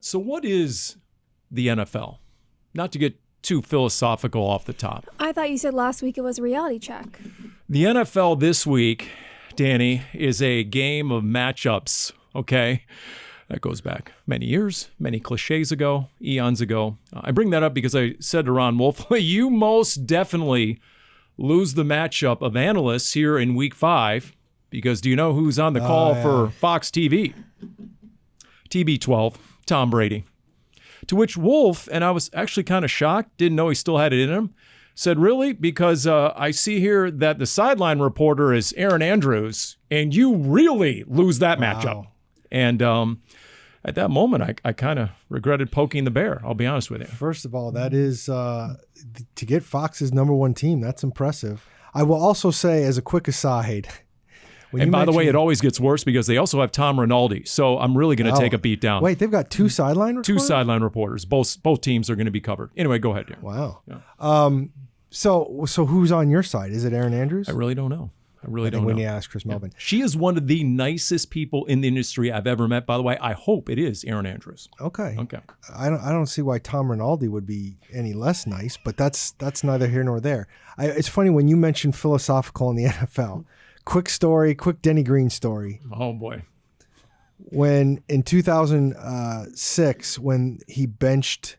So what is the NFL? Not to get too philosophical off the top. I thought you said last week it was a reality check. The NFL this week, Dani, is a game of matchups, okay? That goes back many years, many cliches ago, eons ago. I bring that up because I said to Ron Wolf, you most definitely lose the matchup of analysts here in week 5, because do you know who's on the call for Fox TV? TB12, Tom Brady. To which Wolf, and I was actually kind of shocked, didn't know he still had it in him, said, really? Because I see here that the sideline reporter is Erin Andrews, and you really lose that matchup. And at that moment, I kind of regretted poking the bear, I'll be honest with you. First of all, that is, to get Fox's #1 team, that's impressive. I will also say, as a quick aside, and by the way, it always gets worse because they also have Tom Rinaldi. So I'm really going to take a beat down. Wait, they've got 2 sideline reporters? 2 sideline reporters. Both teams are going to be covered. Anyway, go ahead, Darren. Wow. Yeah. So who's on your side? Is it Erin Andrews? I really don't know. I don't know. When you ask Chris Melvin. She is one of the nicest people in the industry I've ever met, by the way. I hope it is Erin Andrews. Okay. I don't see why Tom Rinaldi would be any less nice, but that's neither here nor there. It's funny when you mentioned philosophical in the NFL. Quick Denny Green story. Oh, boy. When in 2006, when he benched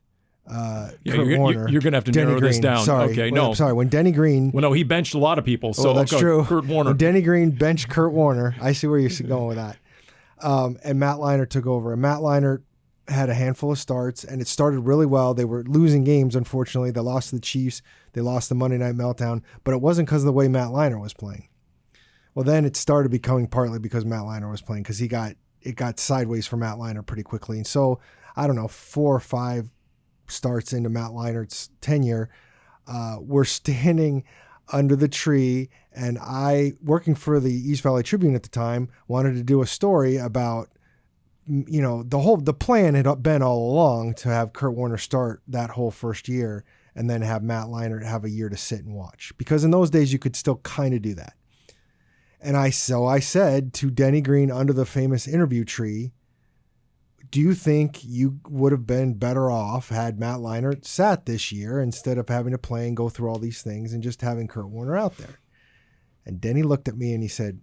Kurt Warner. You're going to have to narrow this down. Sorry. When Denny Green... Well, no, he benched a lot of people. So that's true. Kurt Warner. When Denny Green benched Kurt Warner, I see where you're going with that. And Matt Leinart took over. And Matt Leinart had a handful of starts, and it started really well. They were losing games, unfortunately. They lost to the Chiefs. They lost the Monday Night Meltdown. But it wasn't because of the way Matt Leinart was playing. Well, then it started becoming partly because Matt Leinart was playing, because it got sideways for Matt Leinart pretty quickly. And so, I don't know, 4 or 5 starts into Matt Leinart's tenure, we're standing under the tree, and I, working for the East Valley Tribune at the time, wanted to do a story about, the plan had been all along to have Kurt Warner start that whole first year and then have Matt Leinart have a year to sit and watch. Because in those days, you could still kind of do that. And I said to Denny Green under the famous interview tree, do you think you would have been better off had Matt Leinart sat this year instead of having to play and go through all these things and just having Kurt Warner out there? And Denny looked at me and he said,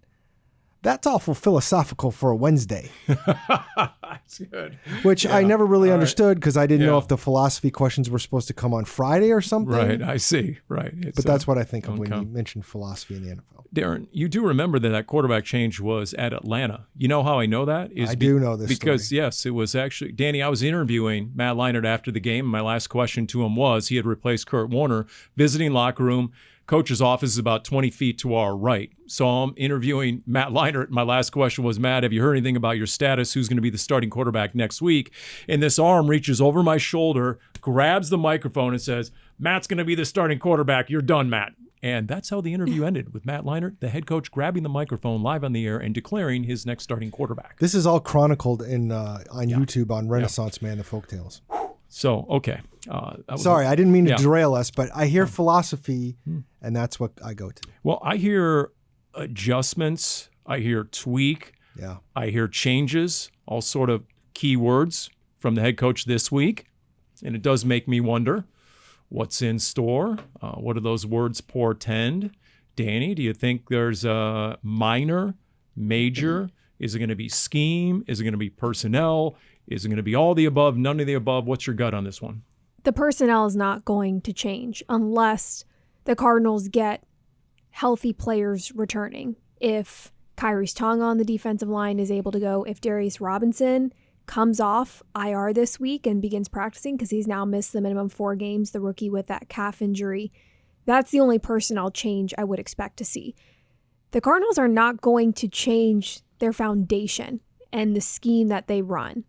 that's awful philosophical for a Wednesday. That's good. Which I never really understood, because I didn't know if the philosophy questions were supposed to come on Friday or something. Right, I see. Right. But that's what I think of when you mention philosophy in the NFL. Darren, you do remember that quarterback change was at Atlanta. You know how I know that? I do know this because, story. Yes, it was actually, Dani, I was interviewing Matt Leinart after the game. My last question to him was, he had replaced Kurt Warner, visiting locker room. Coach's office is about 20 feet to our right. So I'm interviewing Matt Leinart. My last question was, Matt, have you heard anything about your status? Who's going to be the starting quarterback next week? And this arm reaches over my shoulder, grabs the microphone and says, Matt's going to be the starting quarterback. You're done, Matt. And that's how the interview ended, with Matt Leinart, the head coach, grabbing the microphone live on the air and declaring his next starting quarterback. This is all chronicled on YouTube on Renaissance Man, the Folktales. So, okay. Sorry, I didn't mean to derail us, but I hear philosophy, and that's what I go to. Well, I hear adjustments. I hear tweak. Yeah. I hear changes, all sort of key words from the head coach this week. And it does make me wonder, what's in store? What do those words portend? Dani, do you think there's a minor, major? Is it going to be scheme? Is it going to be personnel? Is it going to be all the above, none of the above? What's your gut on this one? The personnel is not going to change unless the Cardinals get healthy players returning. If Kyrie's Tonga on the defensive line is able to go, if Darius Robinson comes off IR this week and begins practicing, because he's now missed the minimum 4 games, the rookie with that calf injury, that's the only personnel change I would expect to see. The Cardinals are not going to change their foundation and the scheme that they run.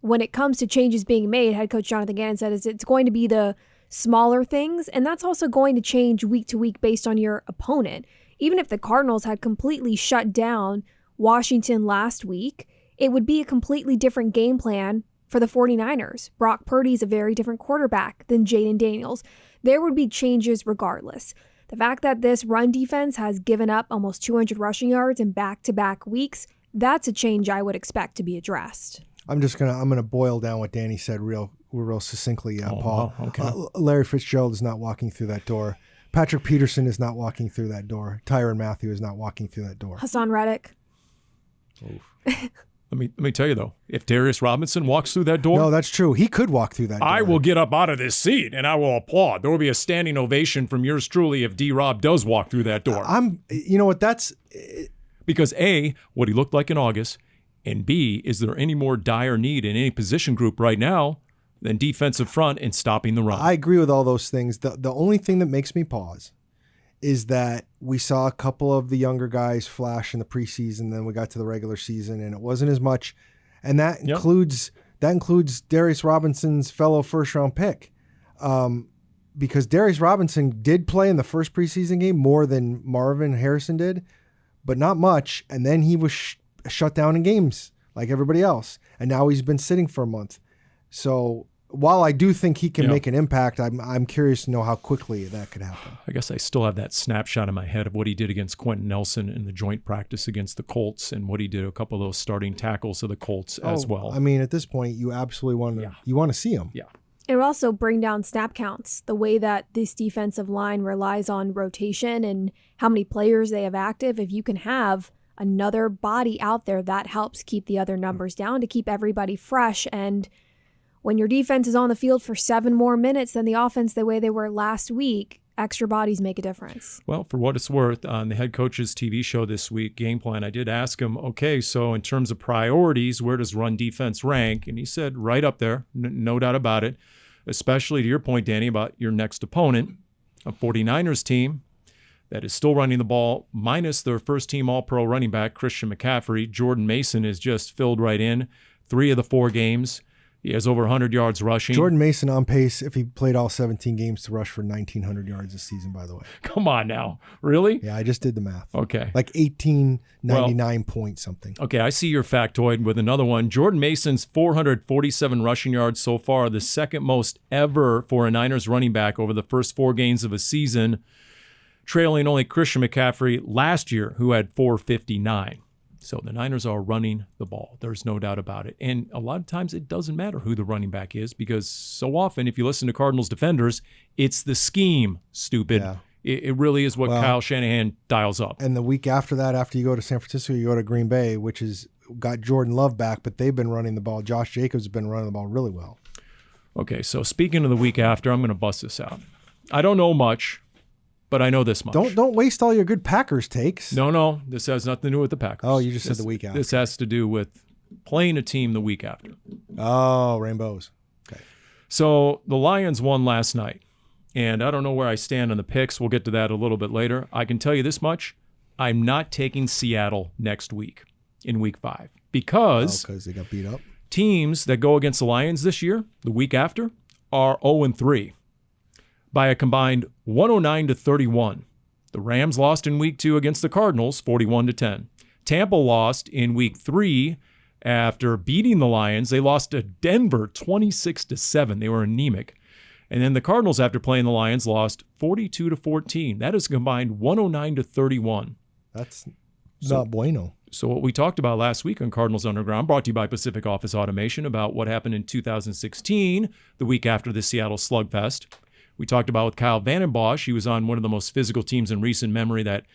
When it comes to changes being made, head coach Jonathan Gannon said it's going to be the smaller things, and that's also going to change week to week based on your opponent. Even if the Cardinals had completely shut down Washington last week, it would be a completely different game plan for the 49ers. Brock Purdy's a very different quarterback than Jaden Daniels. There would be changes regardless. The fact that this run defense has given up almost 200 rushing yards in back-to-back weeks, that's a change I would expect to be addressed. I'm gonna boil down what Dani said real succinctly, Paul. Wow, okay. Larry Fitzgerald is not walking through that door. Patrick Peterson is not walking through that door. Tyrann Mathieu is not walking through that door. Hassan Reddick. Let me tell you though, if Darius Robinson walks through that door, No, that's true. He could walk through that door. I will get up out of this seat and I will applaud. There will be a standing ovation from yours truly if D-Rob does walk through that door. You know what? That's Because A, what he looked like in August, and B, is there any more dire need in any position group right now than defensive front and stopping the run? I agree with all those things. The only thing that makes me pause is that we saw a couple of the younger guys flash in the preseason, then we got to the regular season and it wasn't as much. And that includes Darius Robinson's fellow first-round pick. Because Darius Robinson did play in the first preseason game more than Marvin Harrison did, but not much. And then he was shut down in games like everybody else. And now he's been sitting for a month. So while I do think he can make an impact, I'm curious to know how quickly that could happen. I guess I still have that snapshot in my head of what he did against Quentin Nelson in the joint practice against the Colts and what he did a couple of those starting tackles of the Colts as well. I mean, at this point, you absolutely want to see him. Yeah. It would also bring down snap counts, the way that this defensive line relies on rotation and how many players they have active. If you can have another body out there, that helps keep the other numbers down to keep everybody fresh. And when your defense is on the field for 7 more minutes than the offense the way they were last week, extra bodies make a difference. Well, for what it's worth, on the head coach's TV show this week, Game Plan, I did ask him, okay, so in terms of priorities, where does run defense rank? And he said right up there, no doubt about it, especially to your point, Dani, about your next opponent, a 49ers team that is still running the ball, minus their first-team All-Pro running back, Christian McCaffrey. Jordan Mason is just filled right in 3 of the 4 games. He has over 100 yards rushing. Jordan Mason on pace, if he played all 17 games, to rush for 1,900 yards this season, by the way. Come on now. Really? Yeah, I just did the math. Okay. Like 1899 point something. Okay, I see your factoid with another one. Jordan Mason's 447 rushing yards so far, the second most ever for a Niners running back over the first 4 games of a season, trailing only Christian McCaffrey last year, who had 459. So the Niners are running the ball. There's no doubt about it. And a lot of times it doesn't matter who the running back is because so often, if you listen to Cardinals defenders, it's the scheme, stupid. Yeah. It really is what Kyle Shanahan dials up. And the week after that, after you go to San Francisco, you go to Green Bay, which is got Jordan Love back, but they've been running the ball. Josh Jacobs has been running the ball really well. Okay, so speaking of the week after, I'm going to bust this out. I don't know much, but I know this much. Don't waste all your good Packers takes. No. This has nothing to do with the Packers. Oh, you just said the week after. This has to do with playing a team the week after. Oh, rainbows. Okay. So the Lions won last night, and I don't know where I stand on the picks. We'll get to that a little bit later. I can tell you this much. I'm not taking Seattle next week in week 5 because they got beat up. Teams that go against the Lions this year, the week after, are 0-3. By a combined 109-31. The Rams lost in week 2 against the Cardinals, 41-10. Tampa lost in week 3 after beating the Lions. They lost to Denver 26-7. They were anemic. And then the Cardinals, after playing the Lions, lost 42-14. That is a combined 109-31. That's not bueno. So what we talked about last week on Cardinals Underground, brought to you by Pacific Office Automation, about what happened in 2016, the week after the Seattle Slugfest. We talked about with Kyle Vandenbosch. He was on one of the most physical teams in recent memory, that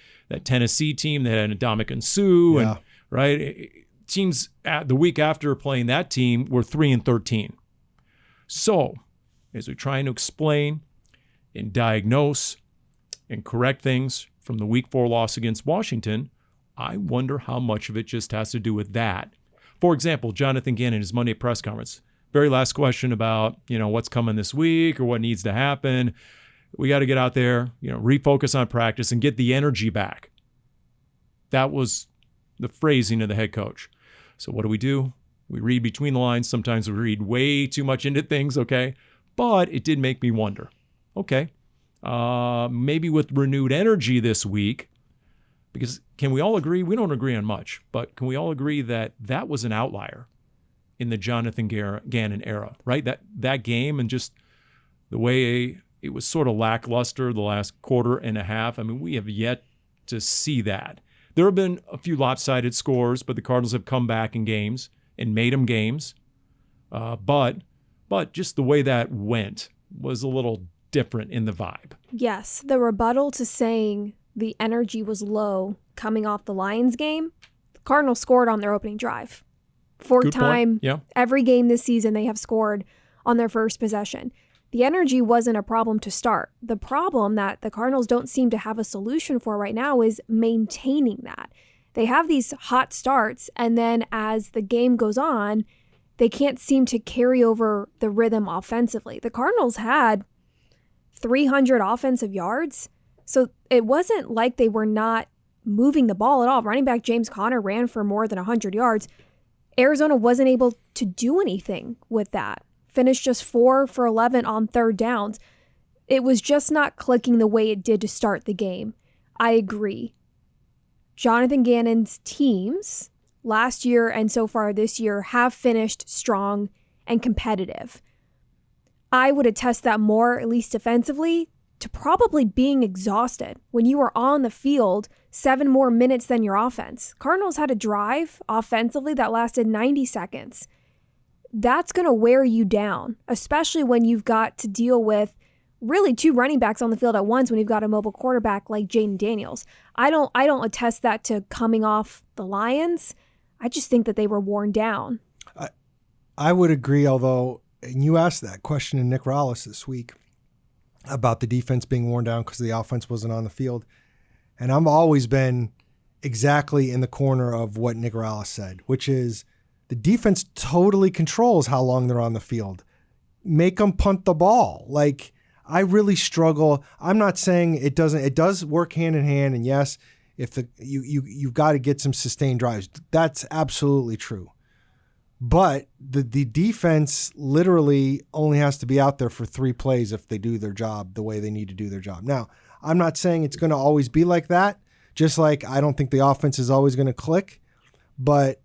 Tennessee team that had Ndamukong Suh. Yeah. And, right? Teams at the week after playing that team were 3-13. So, as we're trying to explain and diagnose and correct things from the week 4 loss against Washington, I wonder how much of it just has to do with that. For example, Jonathan Gannon, his Monday press conference, very last question about, what's coming this week or what needs to happen. We got to get out there, refocus on practice and get the energy back. That was the phrasing of the head coach. So what do? We read between the lines. Sometimes we read way too much into things, okay? But it did make me wonder, okay, maybe with renewed energy this week, because can we all agree? We don't agree on much, but can we all agree that that was an outlier in the Jonathan Gannon era, right? That game and just the way it was sort of lackluster the last quarter and a half. I mean, we have yet to see that. There have been a few lopsided scores, but the Cardinals have come back in games and made them games. But just the way that went was a little different in the vibe. Yes, the rebuttal to saying the energy was low coming off the Lions game, the Cardinals scored on their opening drive. Fourth Good point. time, Yeah. every game this season they have scored on their first possession. The energy wasn't a problem to start. The problem that the Cardinals don't seem to have a solution for right now is maintaining that. They have these hot starts, and then as the game goes on, they can't seem to carry over the rhythm offensively. The Cardinals had 300 offensive yards, so it wasn't like they were not moving the ball at all. Running back James Conner ran for more than 100 yards. Arizona wasn't able to do anything with that. Finished just 4 for 11 on third downs. It was just not clicking the way it did to start the game. I agree. Jonathan Gannon's teams last year and so far this year have finished strong and competitive. I would attest that more, at least defensively, to probably being exhausted when you were on the field 7 more minutes than your offense. Cardinals had a drive offensively that lasted 90 seconds. That's going to wear you down, especially when you've got to deal with really 2 running backs on the field at once when you've got a mobile quarterback like Jaden Daniels. I don't attest that to coming off the Lions. I just think that they were worn down. I would agree, although, and you asked that question in Nick Rallis this week about the defense being worn down because the offense wasn't on the field. And I've always been exactly in the corner of what Nick Rallis said, which is the defense totally controls how long they're on the field. Make them punt the ball. Like, I really struggle. I'm not saying it doesn't. It does work hand in hand. And yes, if you've got to get some sustained drives, that's absolutely true. But the defense literally only has to be out there for 3 plays if they do their job the way they need to do their job. Now, I'm not saying it's going to always be like that. Just like I don't think the offense is always going to click, but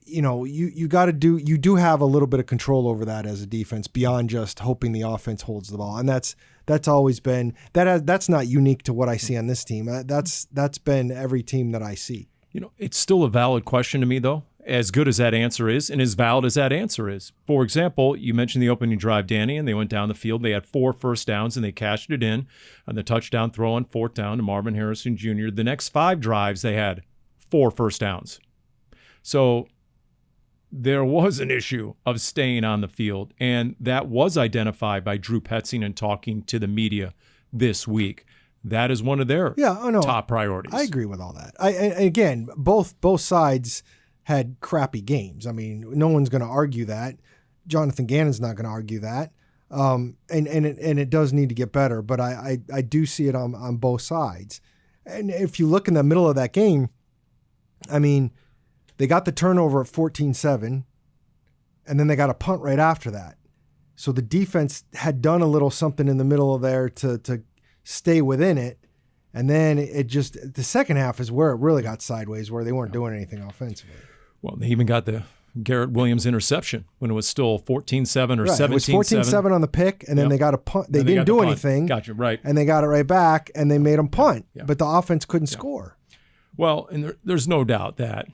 you know, you do have a little bit of control over that as a defense beyond just hoping the offense holds the ball. And that's always been that's not unique to what I see on this team. That's been every team that I see. You know, it's still a valid question to me though, as good as that answer is and as valid as that answer is. For example, you mentioned the opening drive, Dani, and they went down the field. They had 4 first downs and they cashed it in on the touchdown throw on 4th down to Marvin Harrison Jr. The next 5 drives, they had 4 first downs. So there was an issue of staying on the field, and that was identified by Drew Petzing in talking to the media this week. That is one of their top priorities. I agree with all that. Again, both sides had crappy games. I mean, no one's going to argue that. Jonathan Gannon's not going to argue that. And it does need to get better, but I do see it on both sides. And if you look in the middle of that game, I mean, they got the turnover at 14-7, and then they got a punt right after that. So the defense had done a little something in the middle of there to stay within it. And then it just, the second half is where it really got sideways, where they weren't doing anything offensively. Well, they even got the Garrett Williams interception when it was still 14-7 or 17-7. It was 14-7 on the pick, and then they got a punt. They didn't do anything. Gotcha, right. And they got it right back, and they made them punt. Yeah. But the offense couldn't score. Well, and there's no doubt that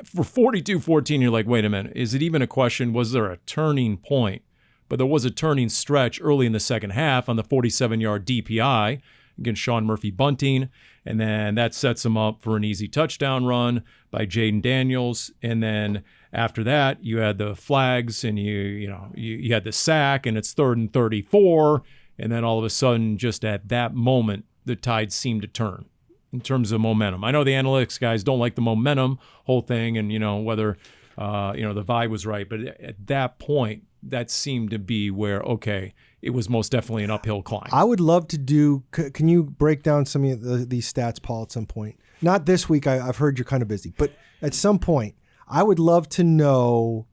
for 42-14, you're like, wait a minute, is it even a question? Was there a turning point? But there was a turning stretch early in the second half on the 47-yard DPI against Sean Murphy-Bunting, and then that sets him up for an easy touchdown run by Jaden Daniels. And then after that, you had the flags, and you had the sack, and it's 3rd and 34, and then all of a sudden, just at that moment, the tide seemed to turn in terms of momentum. I know the analytics guys don't like the momentum whole thing, and whether the vibe was right, but at that point, that seemed to be where, okay, it was most definitely an uphill climb. I would love to do. Can you break down some of these stats, Paul, at some point? Not this week. I've heard you're kind of busy, but at some point, I would love to know.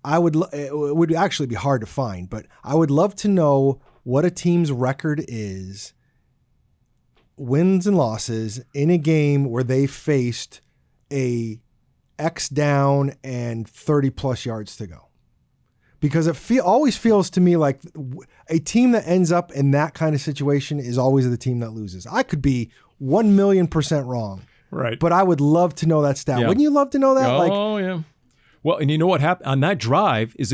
It would actually be hard to find, but I would love to know what a team's record is, wins and losses in a game where they faced a X down and 30 plus yards to go. Because it always feels to me like a team that ends up in that kind of situation is always the team that loses. I could be 1,000,000% wrong. Right. But I would love to know that stat. Yeah. Wouldn't you love to know that? Oh, yeah. Well, and you know what happened on that drive is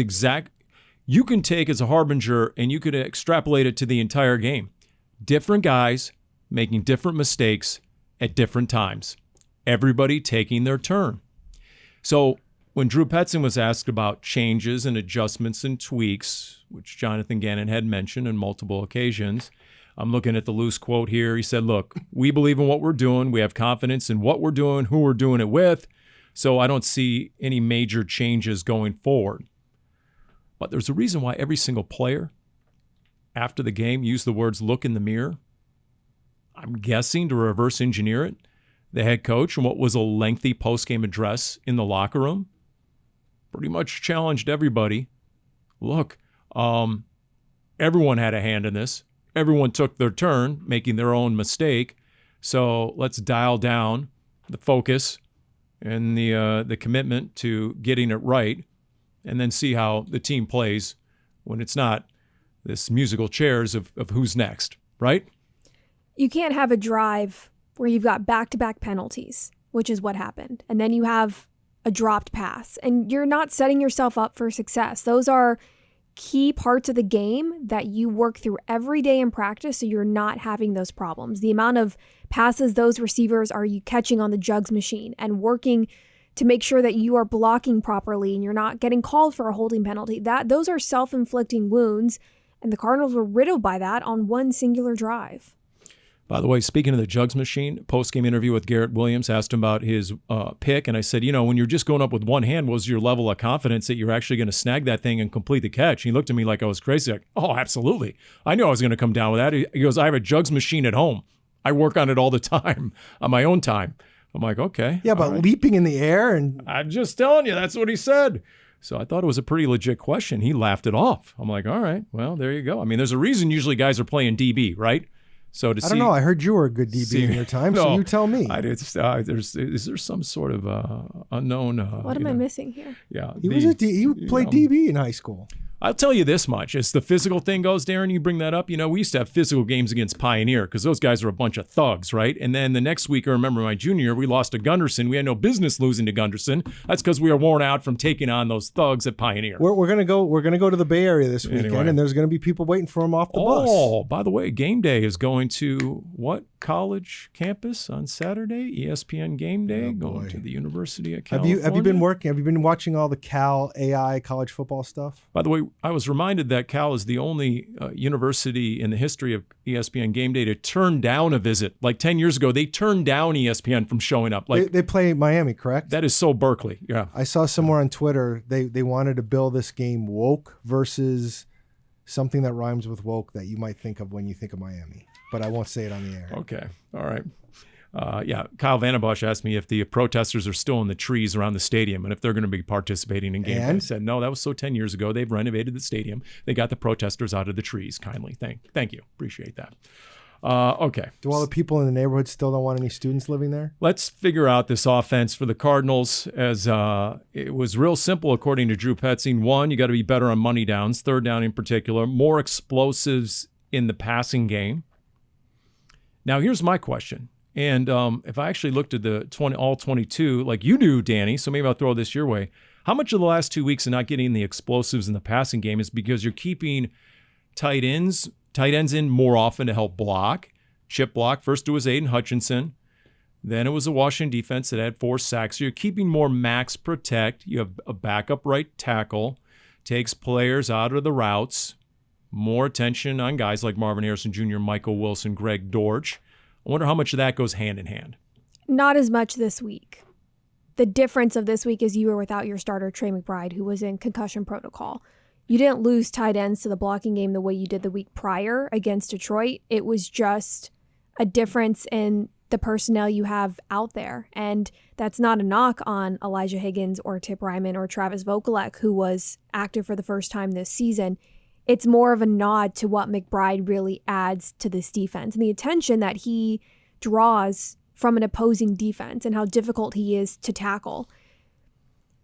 you can take as a harbinger and you could extrapolate it to the entire game. Different guys making different mistakes at different times. Everybody taking their turn. So when Drew Petzing was asked about changes and adjustments and tweaks, which Jonathan Gannon had mentioned on multiple occasions, I'm looking at the loose quote here. He said, look, we believe in what we're doing. We have confidence in what we're doing, who we're doing it with. So I don't see any major changes going forward. But there's a reason why every single player after the game used the words look in the mirror. I'm guessing to reverse engineer it. The head coach in what was a lengthy post-game address in the locker room pretty much challenged everybody. Look, everyone had a hand in this. Everyone took their turn making their own mistake. So let's dial down the focus and the commitment to getting it right, and then see how the team plays when it's not this musical chairs of who's next, right? You can't have a drive where you've got back-to-back penalties, which is what happened, and then you have a dropped pass, and you're not setting yourself up for success. Those are key parts of the game that you work through every day in practice so you're not having those problems. The amount of passes those receivers are you catching on the jugs machine and working to make sure that you are blocking properly and you're not getting called for a holding penalty. Those are self-inflicting wounds, and the Cardinals were riddled by that on one singular drive. By the way, speaking of the jugs machine, post-game interview with Garrett Williams, asked him about his pick, and I said, when you're just going up with one hand, what was your level of confidence that you're actually going to snag that thing and complete the catch? And he looked at me like I was crazy. Like, oh, absolutely. I knew I was going to come down with that. He goes, I have a jugs machine at home. I work on it all the time, on my own time. I'm like, okay. Yeah, but leaping in the air and... I'm just telling you, that's what he said. So I thought it was a pretty legit question. He laughed it off. I'm like, all right, well, there you go. I mean, there's a reason usually guys are playing DB, right? So I don't know. I heard you were a good DB in your time, so you tell me. Is there some sort of unknown? What am I missing here? Yeah, he played DB in high school. I'll tell you this much. As the physical thing goes, Darren, you bring that up. We used to have physical games against Pioneer because those guys are a bunch of thugs, right? And then the next week, I remember my junior year, we lost to Gunderson. We had no business losing to Gunderson. That's because we were worn out from taking on those thugs at Pioneer. We're gonna go to the Bay Area this weekend, and there's gonna be people waiting for them off the bus. Oh, by the way, game day is going to what college campus on Saturday? ESPN game day, going to the University of California. Have you been working? Have you been watching all the Cal AI college football stuff? By the way, I was reminded that Cal is the only university in the history of ESPN Game Day to turn down a visit. Like 10 years ago, they turned down ESPN from showing up. Like they play Miami, correct? That is so Berkeley. Yeah, I saw somewhere on Twitter they wanted to bill this game woke versus something that rhymes with woke that you might think of when you think of Miami, but I won't say it on the air. Okay, all right. Kyle Vandenbosch asked me if the protesters are still in the trees around the stadium and if they're going to be participating in games. I said, no, that was so 10 years ago. They've renovated the stadium. They got the protesters out of the trees. Kindly. Thank you. Appreciate that. Okay. Do all the people in the neighborhood still don't want any students living there? Let's figure out this offense for the Cardinals as it was real simple according to Drew Petzing. One, you got to be better on money downs, third down in particular, more explosives in the passing game. Now, here's my question. And if I actually looked at the all 22, like you do, Dani, so maybe I'll throw this your way. How much of the last 2 weeks of not getting the explosives in the passing game is because you're keeping tight ends in more often to help block, chip block? First it was Aiden Hutchinson. Then it was a Washington defense that had 4 sacks. So you're keeping more max protect. You have a backup right tackle, takes players out of the routes, more attention on guys like Marvin Harrison Jr., Michael Wilson, Greg Dortch. I wonder how much of that goes hand in hand. Not as much this week. The difference of this week is you were without your starter, Trey McBride, who was in concussion protocol. You didn't lose tight ends to the blocking game the way you did the week prior against Detroit. It was just a difference in the personnel you have out there. And that's not a knock on Elijah Higgins or Tip Ryman or Travis Vokalek, who was active for the first time this season. It's more of a nod to what McBride really adds to this defense and the attention that he draws from an opposing defense and how difficult he is to tackle.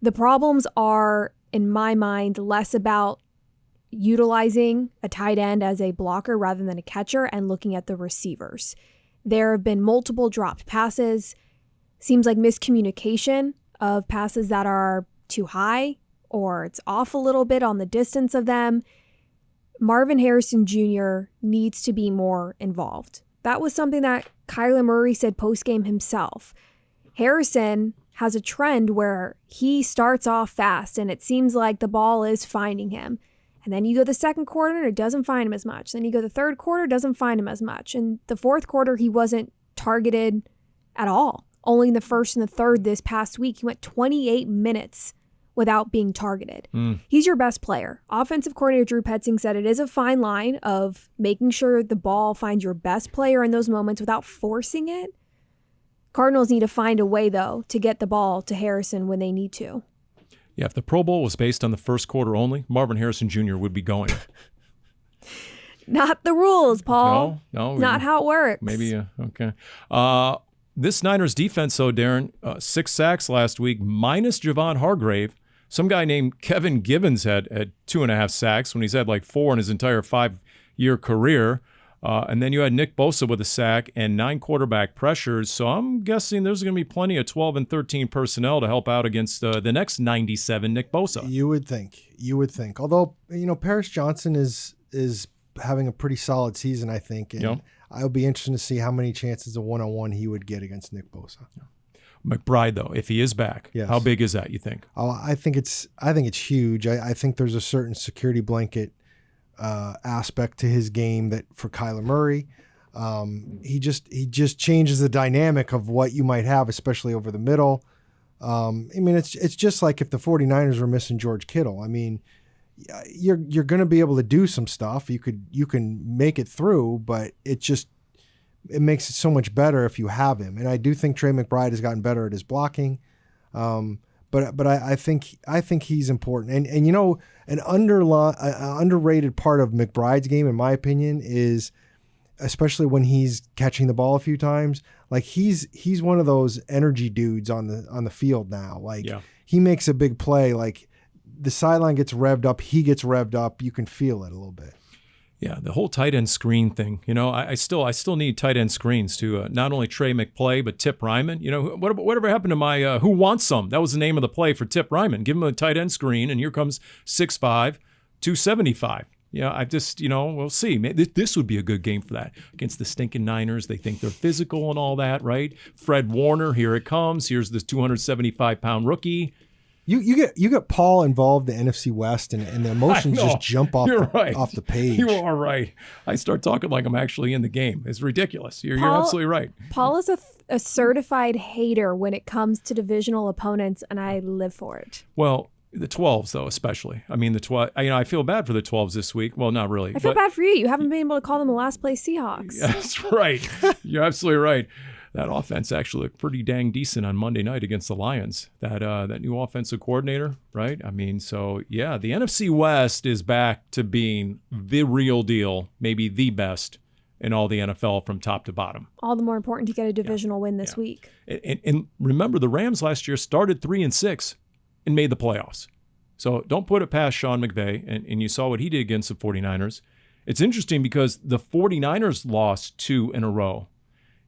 The problems are, in my mind, less about utilizing a tight end as a blocker rather than a catcher and looking at the receivers. There have been multiple dropped passes. Seems like miscommunication of passes that are too high or it's off a little bit on the distance of them. Marvin Harrison Jr. needs to be more involved. That was something that Kyler Murray said postgame himself. Harrison has a trend where he starts off fast and it seems like the ball is finding him. And then you go the second quarter and it doesn't find him as much. Then you go the third quarter, it doesn't find him as much. And the fourth quarter, he wasn't targeted at all. Only in the first and the third this past week, he went 28 minutes without being targeted. He's your best player. Offensive coordinator Drew Petzing said it is a fine line of making sure the ball finds your best player in those moments without forcing it. Cardinals need to find a way, though, to get the ball to Harrison when they need to. Yeah, if the Pro Bowl was based on the first quarter only, Marvin Harrison Jr. would be going. Not the rules, Paul. No. Not how it works. Maybe, okay. This Niners defense, though, Darren, 6 sacks last week, minus Javon Hargrave. Some guy named Kevin Gibbons had 2.5 sacks when he's had like 4 in his entire 5-year career. And then you had Nick Bosa with a sack and 9 quarterback pressures. So I'm guessing there's going to be plenty of 12 and 13 personnel to help out against the next 97 Nick Bosa. You would think. Although, Paris Johnson is having a pretty solid season, I think. And yep. I'll be interested to see how many chances of one-on-one he would get against Nick Bosa. Yeah. McBride, though, if he is back, yes. How big is that, you think? Oh, I think it's huge. I think there's a certain security blanket aspect to his game that for Kyler Murray, he just changes the dynamic of what you might have, especially over the middle. It's just like if the 49ers were missing George Kittle. You're going to be able to do some stuff. You can make it through, but it makes it so much better if you have him. And I do think Trey McBride has gotten better at his blocking. But I think he's important. And an underrated part of McBride's game, in my opinion, is especially when he's catching the ball a few times. Like he's one of those energy dudes on the field now. Like he makes a big play. Like the sideline gets revved up, he gets revved up. You can feel it a little bit. Yeah, the whole tight end screen thing. I still need tight end screens to not only Trey McPlay but Tip Ryman. Whatever happened to my Who Wants Some? That was the name of the play for Tip Ryman. Give him a tight end screen, and here comes 6'5", 275. Yeah, I just we'll see. This would be a good game for that against the stinking Niners. They think they're physical and all that, right? Fred Warner, here it comes. Here's this 275-pound rookie. You get Paul involved in the NFC West, and the emotions just jump off the page. You are right. I start talking like I'm actually in the game. It's ridiculous. You're absolutely right. Paul is a certified hater when it comes to divisional opponents, and I live for it. Well, the 12s, though, especially. The 12. I feel bad for the 12s this week. Well, not really. I feel bad for you. You haven't been able to call them the last place Seahawks. That's right. You're absolutely right. That offense actually looked pretty dang decent on Monday night against the Lions. That new offensive coordinator, right? The NFC West is back to being the real deal, maybe the best in all the NFL from top to bottom. All the more important to get a divisional win this week. And remember, the Rams last year started 3-6 and made the playoffs. So don't put it past Sean McVay, and you saw what he did against the 49ers. It's interesting because the 49ers lost 2 in a row.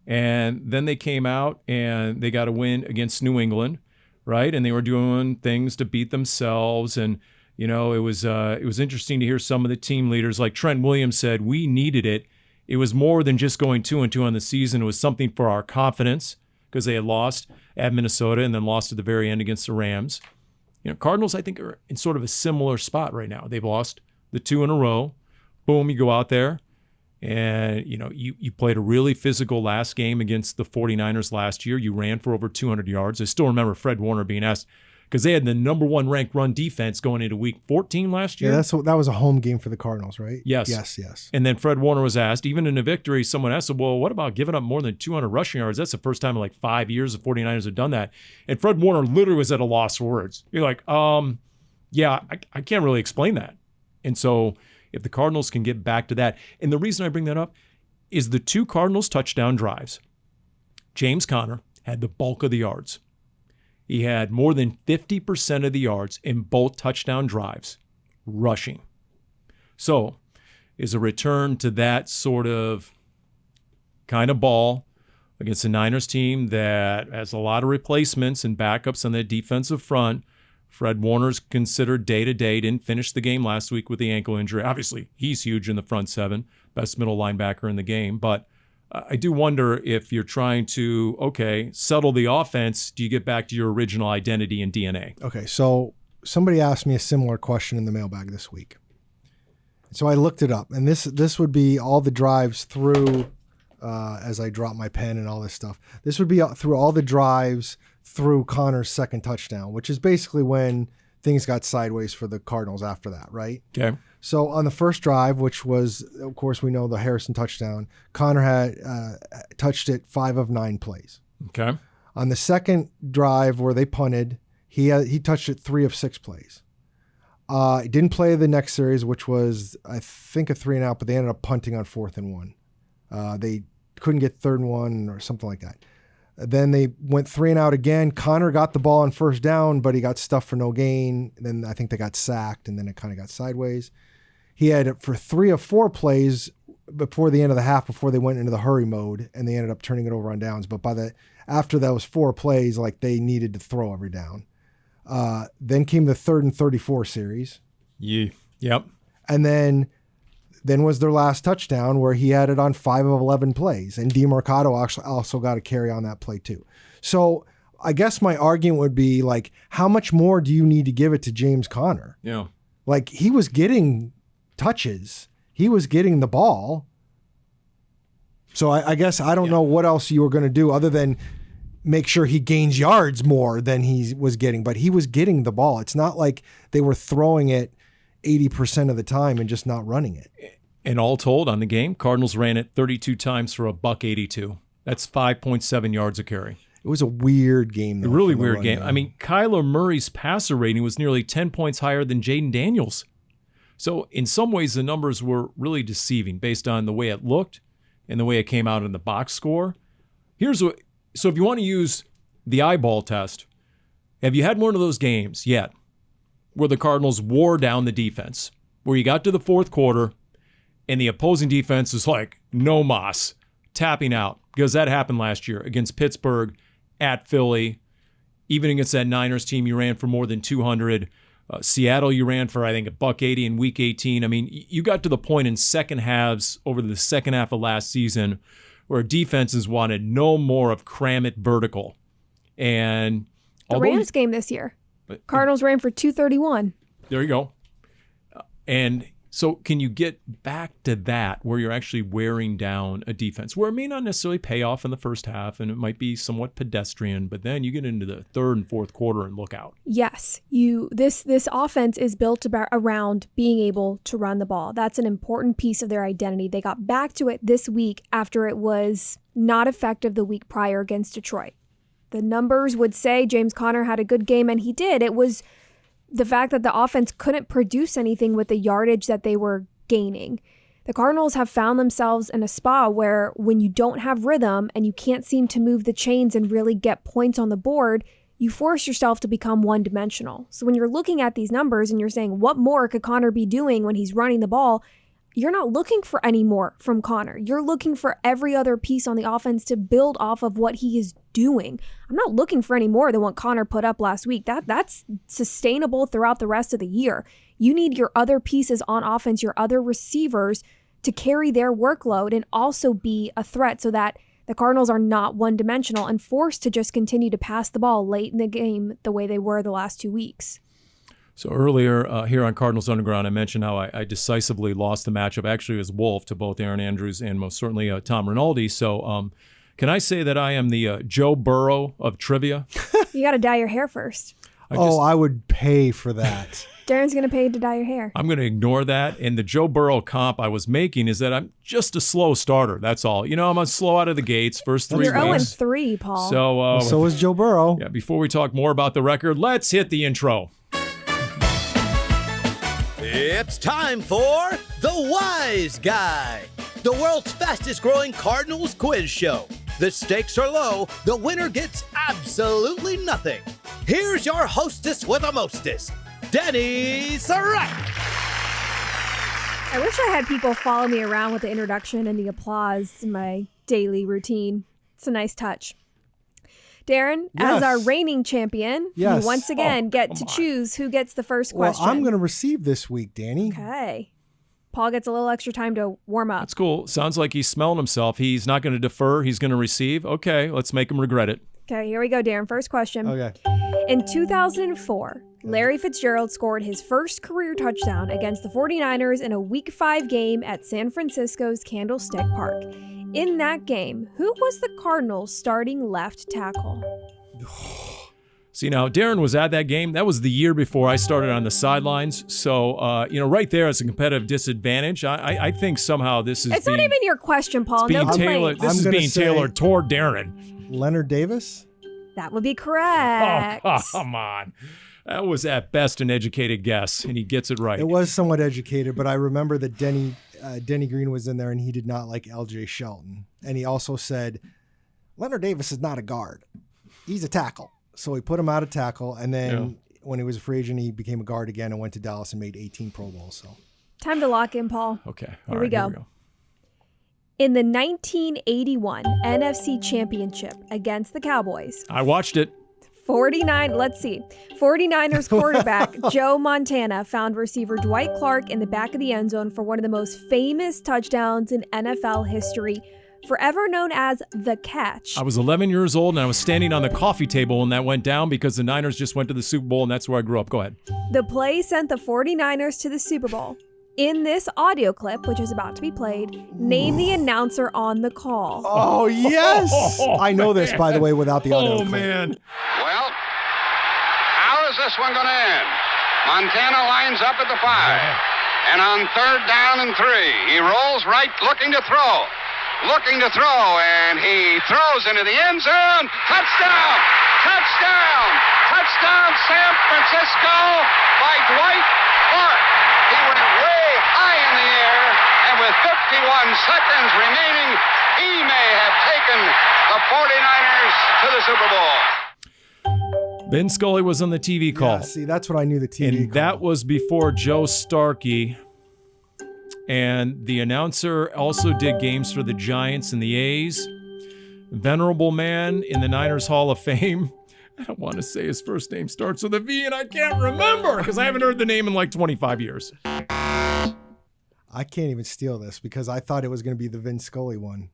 And then they came out and they got a win against New England, right? And they were doing things to beat themselves. And, it was interesting to hear some of the team leaders, like Trent Williams said, we needed it. It was more than just going 2-2 on the season. It was something for our confidence because they had lost at Minnesota and then lost at the very end against the Rams. Cardinals, I think, are in sort of a similar spot right now. They've lost the 2 in a row. Boom, you go out there. And, you played a really physical last game against the 49ers last year. You ran for over 200 yards. I still remember Fred Warner being asked, because they had the number 1 ranked run defense going into week 14 last year. Yeah, that was a home game for the Cardinals, right? Yes. Yes. And then Fred Warner was asked, even in a victory, someone asked him, well, what about giving up more than 200 rushing yards? That's the first time in like 5 years the 49ers have done that. And Fred Warner literally was at a loss for words. You're like, I can't really explain that. And so if the Cardinals can get back to that, and the reason I bring that up is the 2 Cardinals touchdown drives. James Conner had the bulk of the yards. He had more than 50% of the yards in both touchdown drives rushing. So is a return to that sort of kind of ball against the Niners team that has a lot of replacements and backups on their defensive front Fred Warner's considered day-to-day, didn't finish the game last week with the ankle injury. Obviously, he's huge in the front seven, best middle linebacker in the game. But I do wonder if you're trying to, settle the offense, do you get back to your original identity and DNA? Okay, so somebody asked me a similar question in the mailbag this week. So I looked it up, and this would be all the drives through, as I drop my pen and all this stuff. This would be through all the drives through Connor's second touchdown, which is basically when things got sideways for the Cardinals after that, right? Okay. So on the first drive, which was, of course, we know the Harrison touchdown, Connor had touched it 5 of 9 plays. Okay. On the second drive where they punted, he touched it 3 of 6 plays. He didn't play the next series, which was, I think, a 3-and-out, but they ended up punting on 4th and 1. They couldn't get 3rd and 1 or something like that. Then they went 3-and-out again. Connor got the ball on first down, but he got stuffed for no gain. Then I think they got sacked, and then it kind of got sideways. He had it for 3 of 4 plays before the end of the half, before they went into the hurry mode, and they ended up turning it over on downs. But after those 4 plays, like, they needed to throw every down. Then came the 3rd and 34 series. Yeah. Yep. And then was their last touchdown where he had it on 5 of 11 plays. And DeMarcado actually also got a carry on that play too. So I guess my argument would be, like, how much more do you need to give it to James Conner? Yeah. Like, he was getting touches. He was getting the ball. So I guess I don't know what else you were going to do other than make sure he gains yards more than he was getting. But he was getting the ball. It's not like they were throwing it 80% of the time and just not running it. And all told on the game, Cardinals ran it 32 times for $182. That's 5.7 yards a carry. It was a weird game, though. A really weird game. I mean, Kyler Murray's passer rating was nearly 10 points higher than Jaden Daniels. So in some ways, the numbers were really deceiving based on the way it looked and the way it came out in the box score. So if you want to use the eyeball test, have you had one of those games yet where the Cardinals wore down the defense, where you got to the fourth quarter and the opposing defense is like, no mas, tapping out? Because that happened last year against Pittsburgh, at Philly. Even against that Niners team, you ran for more than 200. Seattle, you ran for, I think, $180 in Week 18. I mean, you got to the point in second halves over the second half of last season where defenses wanted no more of cram it vertical. And the Rams game this year, Cardinals ran for 231. There you go. And so can you get back to that where you're actually wearing down a defense where it may not necessarily pay off in the first half and it might be somewhat pedestrian, but then you get into the third and fourth quarter and look out? Yes, this offense is built around being able to run the ball. That's an important piece of their identity. They got back to it this week after it was not effective the week prior against Detroit. The numbers would say James Conner had a good game, and he did. It was the fact that the offense couldn't produce anything with the yardage that they were gaining. The Cardinals have found themselves in a spot where when you don't have rhythm and you can't seem to move the chains and really get points on the board, you force yourself to become one-dimensional. So when you're looking at these numbers and you're saying, what more could Conner be doing when he's running the ball? You're not looking for any more from Conner. You're looking for every other piece on the offense to build off of what he is doing. I'm not looking for any more than what Conner put up last week. That's sustainable throughout the rest of the year. You need your other pieces on offense, your other receivers, to carry their workload and also be a threat so that the Cardinals are not one-dimensional and forced to just continue to pass the ball late in the game the way they were the last 2 weeks. So earlier here on Cardinals Underground, I mentioned how I decisively lost the matchup. Actually, it was Wolf to both Erin Andrews and most certainly Tom Rinaldi. So can I say that I am the Joe Burrow of trivia? You got to dye your hair first. I would pay for that. Darren's going to pay to dye your hair. I'm going to ignore that. And the Joe Burrow comp I was making is that I'm just a slow starter. That's all. You know, I'm slow out of the gates, first 3 You're weeks. 0-3, Paul. So is Joe Burrow. Yeah. Before we talk more about the record, let's hit the intro. It's time for The Wise Guy, the world's fastest growing Cardinals quiz show. The stakes are low, the winner gets absolutely nothing. Here's your hostess with the mostest, Dani Sureck. I wish I had people follow me around with the introduction and the applause in my daily routine. It's a nice touch. Darren, as Yes. our reigning champion, Yes. you once again get come to on. choose who gets the first Well, question. I'm going to receive this week, Dani. Okay. Paul gets a little extra time to warm up. That's cool. Sounds like he's smelling himself. He's not going to defer. He's going to receive. Okay, let's make him regret it. Okay, here we go, Darren. First question. Okay. In 2004, Larry Fitzgerald scored his first career touchdown against the 49ers in a Week 5 game at San Francisco's Candlestick Park. In that game, who was the Cardinals' starting left tackle? See, now, Darren was at that game. That was the year before I started on the sidelines. So, right there is a competitive disadvantage. I think somehow this is It's not even your question, Paul. No being tailored. complaints. This I'm is gonna being say- tailored toward Darren. Leonard Davis? That would be correct. Oh, come on. That was at best an educated guess, and he gets it right. It was somewhat educated, but I remember that Denny Green was in there and he did not like LJ Shelton. And he also said, Leonard Davis is not a guard. He's a tackle. So he put him out of tackle. And then when he was a free agent, he became a guard again and went to Dallas and made 18 Pro Bowls. So Time to lock in, Paul. Okay. Here we go. In the 1981 NFC Championship against the Cowboys, I watched it. 49ers quarterback Joe Montana found receiver Dwight Clark in the back of the end zone for one of the most famous touchdowns in NFL history, forever known as the catch. I was 11 years old, and I was standing on the coffee table when that went down because the Niners just went to the Super Bowl, and that's where I grew up. Go ahead. The play sent the 49ers to the Super Bowl. In this audio clip, which is about to be played, name the announcer on the call. Oh, yes. I know this, by the way, without the audio. Oh, clip. man. Well, how is this one going to end? Montana lines up at the 5. And on 3rd down and 3, he rolls right looking to throw. And he throws into the end zone. Touchdown! Touchdown! Touchdown, San Francisco by Dwight Clark. He went way high in the air, and with 51 seconds remaining, he may have taken the 49ers to the Super Bowl. Ben Scully was on the TV call. Yeah, see, that's what I knew the TV And call. that was before Joe Starkey. And the announcer also did games for the Giants and the A's. Venerable man in the Niners Hall of Fame. I don't want to say his first name starts with a V, and I can't remember because I haven't heard the name in like 25 years. I can't even steal this because I thought it was going to be the Vin Scully one.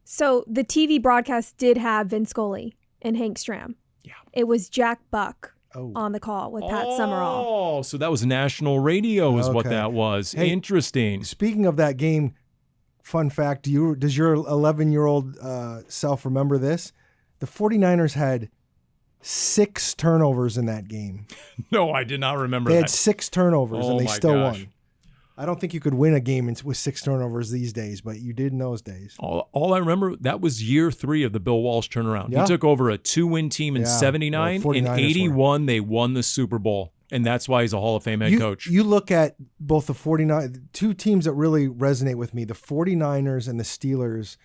So the TV broadcast did have Vin Scully and Hank Stram. Yeah. It was Jack Buck Oh. on the call with Pat Summerall. Oh, so that was national radio is what Okay. that was. Hey, Interesting. Speaking of that game, fun fact, does your 11-year-old self remember this? The 49ers had 6 turnovers in that game. No, I did not remember They that. had 6 turnovers Oh and they my still gosh. won. I don't think you could win a game with 6 turnovers these days, but you did in those days. All I remember, that was year 3 of the Bill Walsh turnaround. Yeah. He took over a 2-win team in Yeah. 79. Well, In 49ers 81, they won the Super Bowl. And that's why he's a Hall of Fame head coach. You look at both the 49 two teams that really resonate with me, the 49ers and the Steelers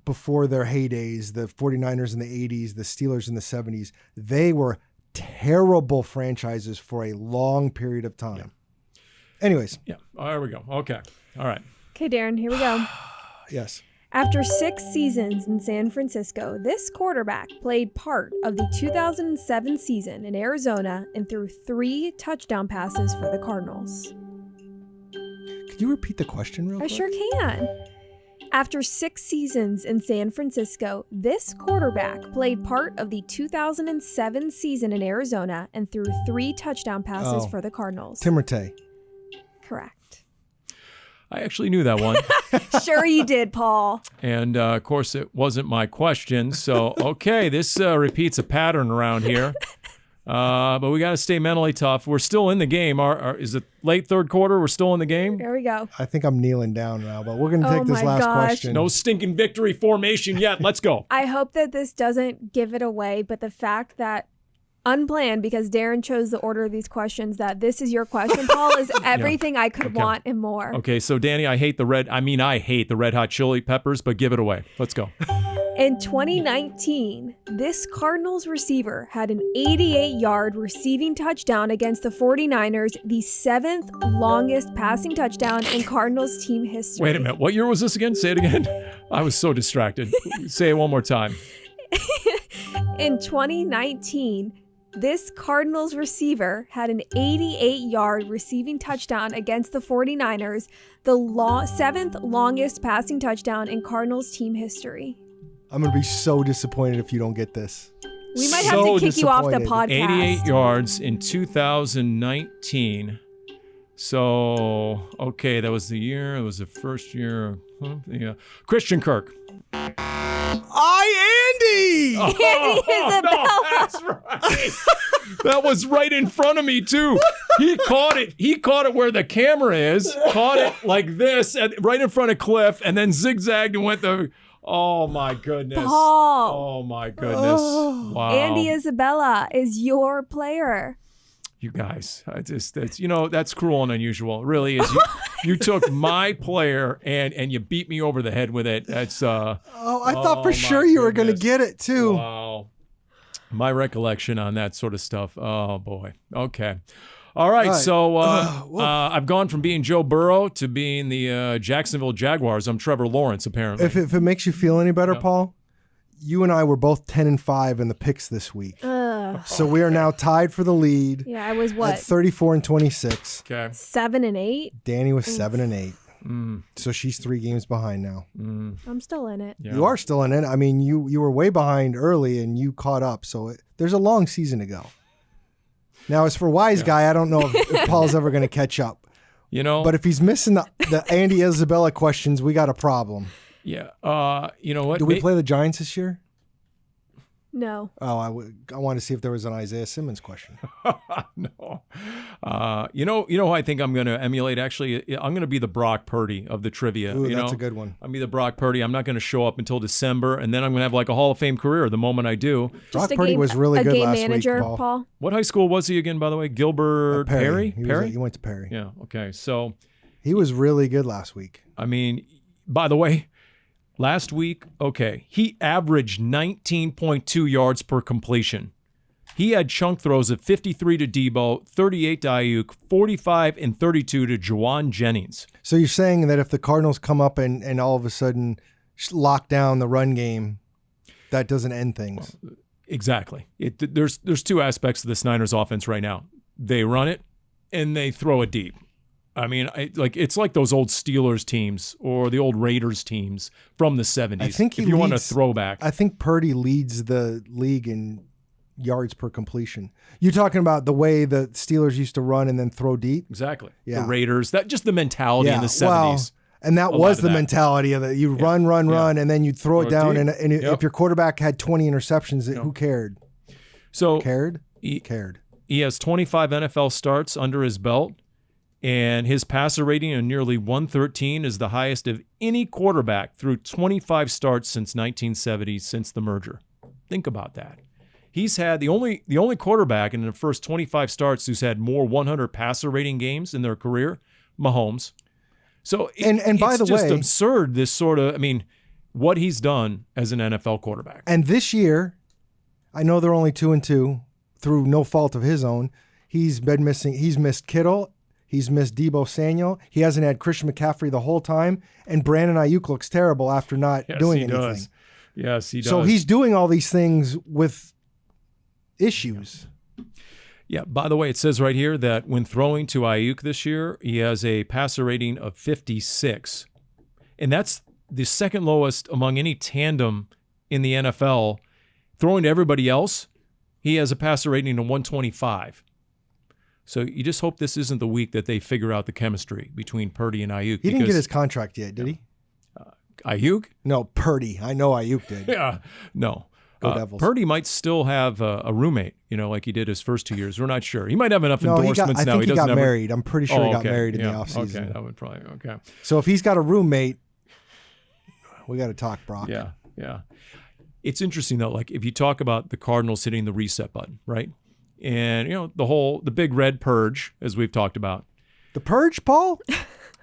before their heydays, the 49ers in the 80s, the Steelers in the 70s. They were terrible franchises for a long period of time. Yeah. Anyways, Yeah. Oh, there we go. Okay. All right. Okay, Darren, here we go. yes. After 6 seasons in San Francisco, this quarterback played part of the 2007 season in Arizona and threw 3 touchdown passes for the Cardinals. Could you repeat the question real I quick? sure can. After 6 seasons in San Francisco, this quarterback played part of the 2007 season in Arizona and threw 3 touchdown passes Oh. for the Cardinals. Timurte. Correct. I actually knew that one. Sure you did, Paul. And, of course, it wasn't my question. So, okay, this repeats a pattern around here. But we got to stay mentally tough. We're still in the game. Is it late third quarter? We're still in the game? There we go. I think I'm kneeling down now, but we're going to Oh take this my last gosh. question. No stinking victory formation yet. Let's go. I hope that this doesn't give it away, but the fact that unplanned, because Darren chose the order of these questions, that this is your question, Paul, is everything I could Okay. want and more. Okay, so Dani, I hate the red hot chili peppers, but give it away. Let's go. In 2019, this Cardinals receiver had an 88-yard receiving touchdown against the 49ers, the 7th longest passing touchdown in Cardinals team history. Wait a minute. What year was this again? Say it again. I was so distracted. Say it one more time. In 2019, this Cardinals receiver had an 88-yard receiving touchdown against the 49ers, the seventh longest passing touchdown in Cardinals team history. I'm going to be so disappointed if you don't get this. We might have to kick you off the disappointed. podcast. 88 yards in 2019. So, okay, that was the year. It was the first year. Yeah. Christian Kirk. Andy! Andy Isabella. No, that's right. That was right in front of me, too. He caught it. He caught it where the camera is. Caught it like this, right in front of Cliff, and then zigzagged and went the... Oh, my goodness. Paul. Oh, my goodness. Wow. Andy Isabella is your player. You guys, that's cruel and unusual. It really is. You took my player and you beat me over the head with it. That's I thought for sure you were going to get it too. Wow. My recollection on that sort of stuff. Oh boy. Okay. All right. So I've gone from being Joe Burrow to being the Jacksonville Jaguars. I'm Trevor Lawrence, apparently. If it makes you feel any better, Paul, you and I were both 10-5 in the picks this week. So we are now tied for the lead. Yeah, I was what? At 34-26. Okay. 7-8. Dani was 7-8. So she's 3 games behind now. I'm still in it. Yeah. You are still in it. I mean, you were way behind early and you caught up. So there's a long season to go. Now, as for Wise Guy, I don't know if Paul's ever going to catch up. You know, but if he's missing the Andy Isabella questions, we got a problem. Yeah. You know what? Do we play the Giants this year? No. Oh, I want to see if there was an Isaiah Simmons question. No. You know who I think I'm going to emulate? Actually, I'm going to be the Brock Purdy of the trivia. Ooh, that's a good one. I'll be the Brock Purdy. I'm not going to show up until December, and then I'm going to have like a Hall of Fame career the moment I do. Brock Purdy was really good last manager, week, Paul. What high school was he again, by the way? Gilbert Perry? He went to Perry. Yeah, okay. So he was really good last week. I mean, by the way, last week, he averaged 19.2 yards per completion. He had chunk throws of 53 to Debo, 38 to Ayuk, 45 and 32 to Juwan Jennings. So you're saying that if the Cardinals come up and all of a sudden lock down the run game, that doesn't end things? Well, exactly. There's 2 aspects of this Niners offense right now. They run it and they throw it deep. I mean, it's like those old Steelers teams or the old Raiders teams from the 70s. I think if you want a throwback. I think Purdy leads the league in yards per completion. You're talking about the way the Steelers used to run and then throw deep? Exactly. Yeah. The Raiders, just the mentality in the 70s. Well, and that was the mentality of it. You run, and then you'd throw it down. And if your quarterback had 20 interceptions, who cared? So cared? Cared. He has 25 NFL starts under his belt. And his passer rating of nearly 113 is the highest of any quarterback through 25 starts since 1970, since the merger. Think about that. He's had the only quarterback in the first 25 starts who's had more 100 passer rating games in their career, Mahomes. So by the way, it's just absurd, this sort of, what he's done as an NFL quarterback. And this year, I know they're only 2-2 through no fault of his own. He's missed Kittle. He's missed Debo Samuel. He hasn't had Christian McCaffrey the whole time. And Brandon Ayuk looks terrible after not doing anything. Does. Yes, he does. So he's doing all these things with issues. Yeah, by the way, it says right here that when throwing to Ayuk this year, he has a passer rating of 56. And that's the second lowest among any tandem in the NFL. Throwing to everybody else, he has a passer rating of 125. So you just hope this isn't the week that they figure out the chemistry between Purdy and Ayuk. He didn't get his contract yet, did he? Ayuk? No, Purdy. I know Ayuk did. Yeah, no. Go Devils. Purdy might still have a roommate, like he did his first 2 years. We're not sure. He might have enough endorsements now. I think he got married. I'm pretty sure he got married in the offseason. Okay, that would probably, okay. So if he's got a roommate, we got to talk, Brock. Yeah. It's interesting, though, like if you talk about the Cardinals hitting the reset button, right? And, the big red purge, as we've talked about. The purge, Paul?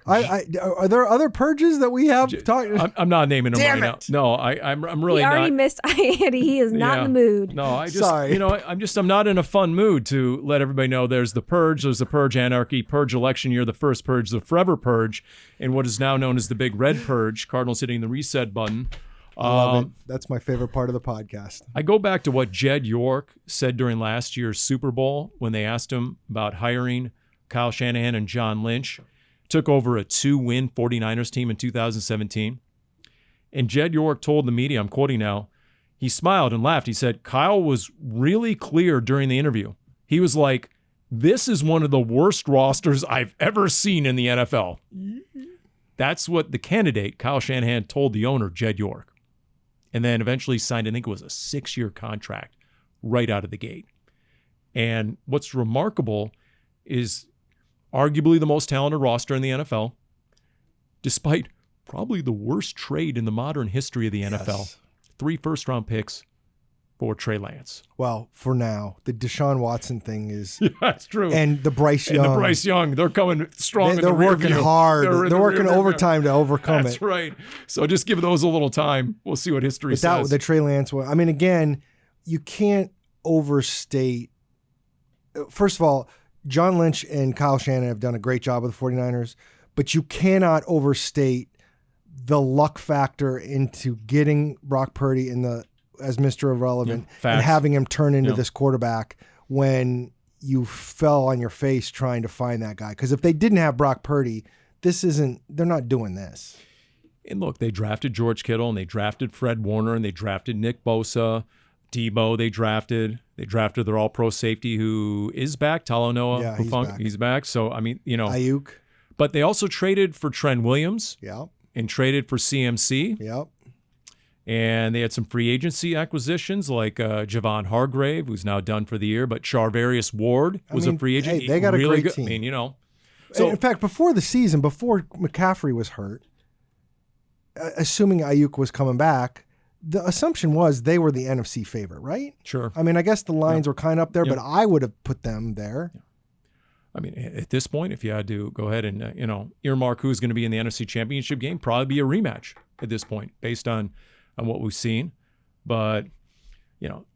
Are there other purges that we have talked? I'm not naming them right now. No, I'm really not. He already missed Andy. He is not in the mood. No, Sorry. I'm not in a fun mood to let everybody know there's the purge, there's the purge anarchy, purge election year, the first purge, the forever purge, and what is now known as the big red purge, Cardinals hitting the reset button. I love it. That's my favorite part of the podcast. I go back to what Jed York said during last year's Super Bowl when they asked him about hiring Kyle Shanahan and John Lynch. Took over a 2-win 49ers team in 2017. And Jed York told the media, I'm quoting now, he smiled and laughed. He said, Kyle was really clear during the interview. He was like, this is one of the worst rosters I've ever seen in the NFL. That's what the candidate, Kyle Shanahan, told the owner, Jed York. And then eventually signed, I think it was a 6-year contract right out of the gate. And what's remarkable is arguably the most talented roster in the NFL, despite probably the worst trade in the modern history of the NFL. Yes. 3 first-round picks for Trey Lance. Well, for now, the Deshaun Watson thing is... Yeah, that's true. And the Bryce Young. They're coming strong. They're working hard. They're working overtime to overcome That's right. So just give those a little time. We'll see what history says. The Trey Lance one. I mean, again, you can't overstate... First of all, John Lynch and Kyle Shanahan have done a great job with the 49ers, but you cannot overstate the luck factor into getting Brock Purdy as Mr. Irrelevant and having him turn into this quarterback when you fell on your face trying to find that guy. Because if they didn't have Brock Purdy, they're not doing this. And look, they drafted George Kittle and they drafted Fred Warner and they drafted Nick Bosa, Debo they drafted their all-pro safety who is back, Talanoa. Yeah, he's back. So, I mean, Ayuk. But they also traded for Trent Williams. Yeah. And traded for CMC. Yep. And they had some free agency acquisitions like Javon Hargrave, who's now done for the year, but Charvarius Ward was a free agent. Hey, they got really a great good team. So in fact, before the season, before McCaffrey was hurt, assuming Ayuk was coming back, the assumption was they were the NFC favorite, right? Sure. I mean, I guess the Lions were kind of up there, but I would have put them there. Yeah. I mean, at this point, if you had to go ahead and, earmark who's going to be in the NFC Championship game, probably be a rematch at this point based on what we've seen. But,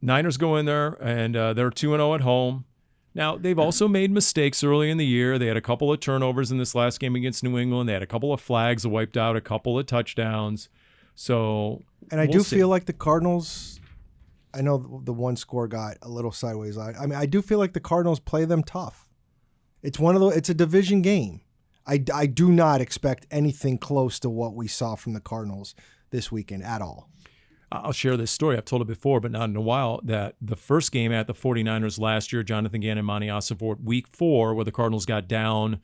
Niners go in there and they're 2-0 at home. Now, they've also made mistakes early in the year. They had a couple of turnovers in this last game against New England. They had a couple of flags that wiped out a couple of touchdowns. So, and I do feel like the Cardinals, I know the one score got a little sideways. I mean, I do feel like the Cardinals play them tough. It's a division game. I do not expect anything close to what we saw from the Cardinals this weekend at all. I'll share this story. I've told it before, but not in a while, that the first game at the 49ers last year, Jonathan Gannon and Monty Ossenfort, week 4, where the Cardinals got down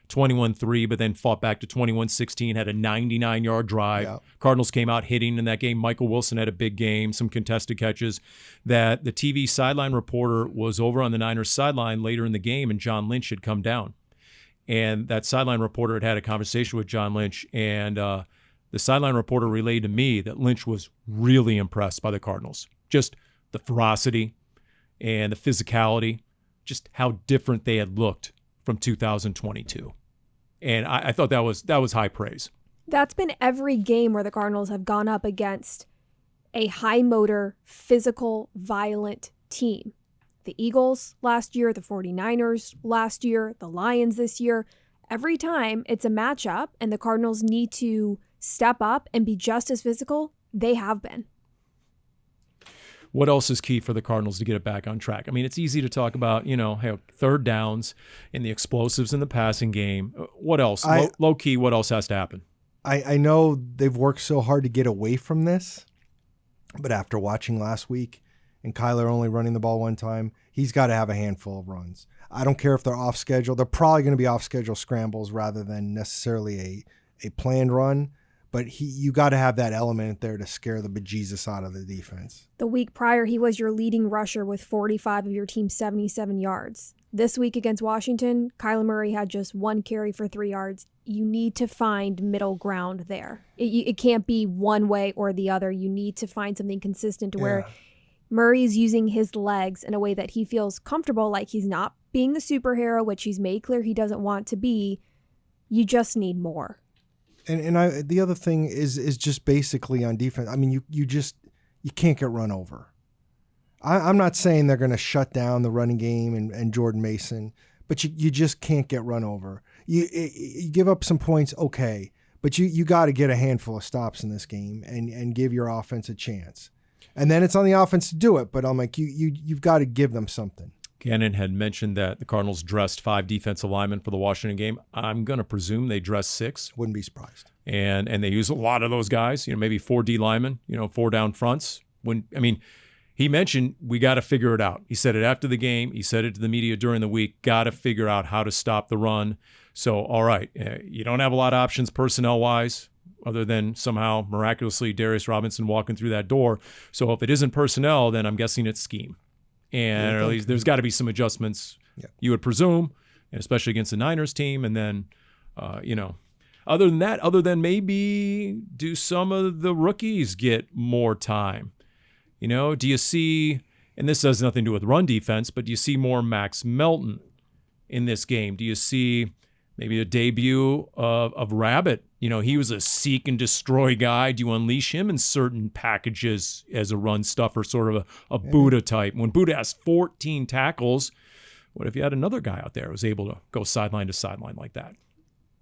21-3, but then fought back to 21-16, had a 99-yard drive. Yeah. Cardinals came out hitting in that game. Michael Wilson had a big game, some contested catches. That the TV sideline reporter was over on the Niners sideline later in the game, and John Lynch had come down. And that sideline reporter had a conversation with John Lynch, and the sideline reporter relayed to me that Lynch was really impressed by the Cardinals. Just the ferocity and the physicality, just how different they had looked from 2022. And I thought that was high praise. That's been every game where the Cardinals have gone up against a high motor, physical, violent team. The Eagles last year, the 49ers last year, the Lions this year. Every time it's a matchup and the Cardinals need to step up and be just as physical, they have been. What else is key for the Cardinals to get it back on track? I mean, it's easy to talk about, third downs and the explosives in the passing game. What else? Low key, what else has to happen? I know they've worked so hard to get away from this, but after watching last week and Kyler only running the ball one time, he's got to have a handful of runs. I don't care if they're off schedule. They're probably going to be off schedule scrambles rather than necessarily a planned run. But you got to have that element there to scare the bejesus out of the defense. The week prior, he was your leading rusher with 45 of your team's 77 yards. This week against Washington, Kyler Murray had just 1 carry for 3 yards. You need to find middle ground there. It can't be one way or the other. You need to find something consistent to where Murray's using his legs in a way that he feels comfortable, like he's not being the superhero, which he's made clear he doesn't want to be. You just need more. And the other thing is just basically on defense. I mean, you can't get run over. I'm not saying they're going to shut down the running game and Jordan Mason, but you just can't get run over. You give up some points, okay, But you got to get a handful of stops in this game and give your offense a chance. And then it's on the offense to do it. But I'm like, you've got to give them something. Gannon had mentioned that the Cardinals dressed 5 defensive linemen for the Washington game. I'm going to presume they dressed 6. Wouldn't be surprised. And they use a lot of those guys, maybe 4 D linemen, 4 down fronts. He mentioned we got to figure it out. He said it after the game. He said it to the media during the week. Got to figure out how to stop the run. So, all right, you don't have a lot of options personnel-wise other than somehow miraculously Darius Robinson walking through that door. So if it isn't personnel, then I'm guessing it's scheme. And at least there's got to be some adjustments, you would presume, and especially against the Niners team. And then, other than that, other than maybe do some of the rookies get more time? Do you see, and this has nothing to do with run defense, but do you see more Max Melton in this game? Do you see maybe a debut of Rabbit? He was a seek and destroy guy. Do you unleash him in certain packages as a run stuffer, sort of a Buddha type? When Buddha has 14 tackles, what if you had another guy out there who was able to go sideline to sideline like that?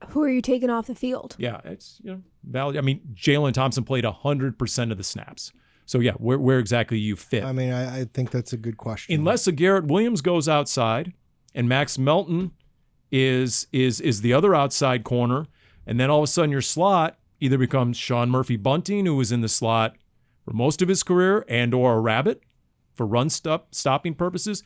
Who are you taking off the field? Yeah, it's valid. Jalen Thompson played 100% of the snaps. So yeah, where exactly you fit? I think that's a good question. Unless a Garrett Williams goes outside and Max Melton is the other outside corner, and then all of a sudden your slot either becomes Sean Murphy Bunting, who was in the slot for most of his career, and or a Rabbit for run stopping purposes.